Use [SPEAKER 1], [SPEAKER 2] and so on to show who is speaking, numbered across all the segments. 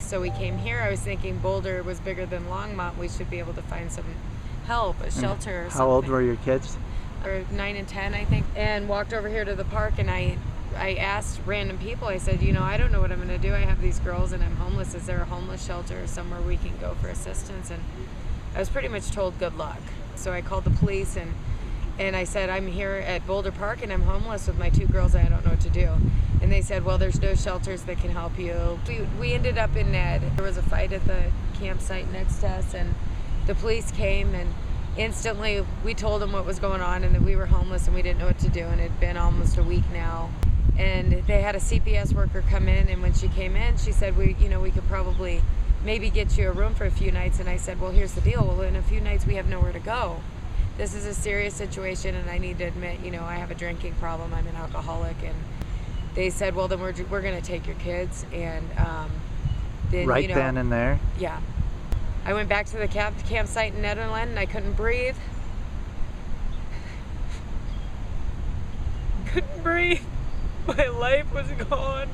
[SPEAKER 1] so we came here. I was thinking Boulder was bigger than Longmont. We should be able to find some help, a shelter or something.
[SPEAKER 2] How old were your kids?
[SPEAKER 1] Or 9 and 10, I think. And walked over here to the park, and I asked random people, I said, I don't know what I'm going to do. I have these girls and I'm homeless. Is there a homeless shelter or somewhere we can go for assistance? And I was pretty much told good luck. So I called the police and I said, I'm here at Boulder Park and I'm homeless with my 2 girls and I don't know what to do. And they said, well, there's no shelters that can help you. We ended up in Ned. There was a fight at the campsite next to us, and the police came, and instantly we told them what was going on and that we were homeless and we didn't know what to do, and it had been almost a week now. And they had a CPS worker come in, and when she came in, she said, we could probably maybe get you a room for a few nights. And I said, well, here's the deal. Well, in a few nights we have nowhere to go. This is a serious situation, and I need to admit, I have a drinking problem. I'm an alcoholic. And they said, well, then we're going to take your kids. And then,
[SPEAKER 2] right then and there?
[SPEAKER 1] Yeah. I went back to the campsite in Netherland, and I couldn't breathe. Couldn't breathe. My life was gone.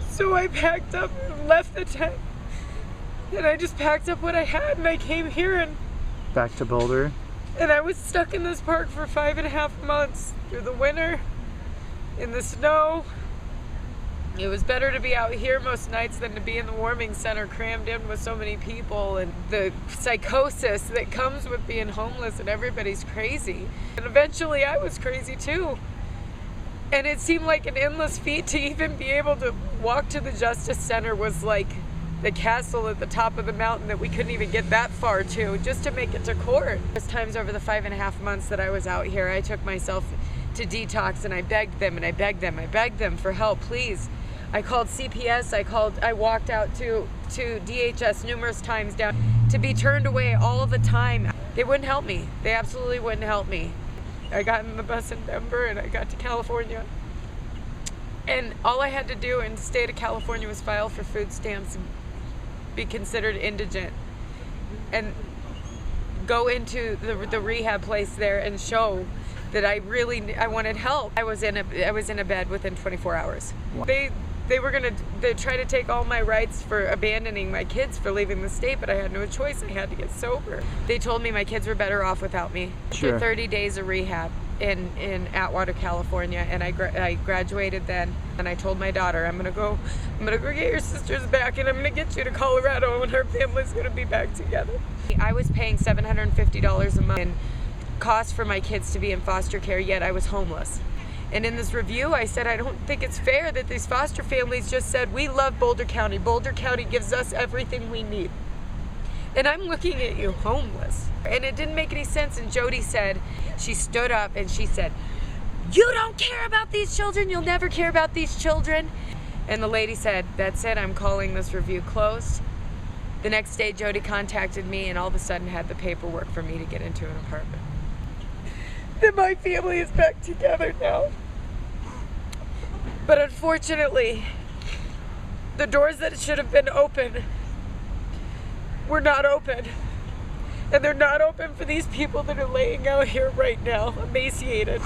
[SPEAKER 1] So I packed up and left the tent. And I just packed up what I had, and I came here and
[SPEAKER 2] back to Boulder.
[SPEAKER 1] And I was stuck in this park for 5.5 months through the winter, in the snow. It was better to be out here most nights than to be in the warming center crammed in with so many people, and the psychosis that comes with being homeless, and everybody's crazy. And eventually I was crazy too. And it seemed like an endless feat to even be able to walk to the Justice Center was like the castle at the top of the mountain that we couldn't even get that far to, just to make it to court. There's times over the 5.5 months that I was out here, I took myself to detox, and I begged them and I begged them for help, please. I called CPS, I walked out to DHS numerous times down to be turned away all the time. They wouldn't help me. They absolutely wouldn't help me. I got in the bus in Denver and I got to California. And all I had to do in the state of California was file for food stamps and be considered indigent and go into the rehab place there and show that I wanted help. I was in a bed within 24 hours. They were they try to take all my rights for abandoning my kids for leaving the state, but I had no choice. I had to get sober. They told me my kids were better off without me.
[SPEAKER 2] Sure.
[SPEAKER 1] After 30 days of rehab in Atwater, California, and I graduated then. And I told my daughter, I'm gonna go get your sisters back, and I'm gonna get you to Colorado, and her family's gonna be back together. I was paying $750 a month in cost for my kids to be in foster care, yet I was homeless. And in this review, I said, I don't think it's fair that these foster families just said, we love Boulder County. Boulder County gives us everything we need. And I'm looking at you homeless. And it didn't make any sense. And Jody said, she stood up and she said, you don't care about these children. You'll never care about these children. And the lady said, that's it. I'm calling this review closed. The next day, Jody contacted me and all of a sudden had the paperwork for me to get into an apartment. That my family is back together now. But unfortunately, the doors that should have been open were not open. And they're not open for these people that are laying out here right now, emaciated.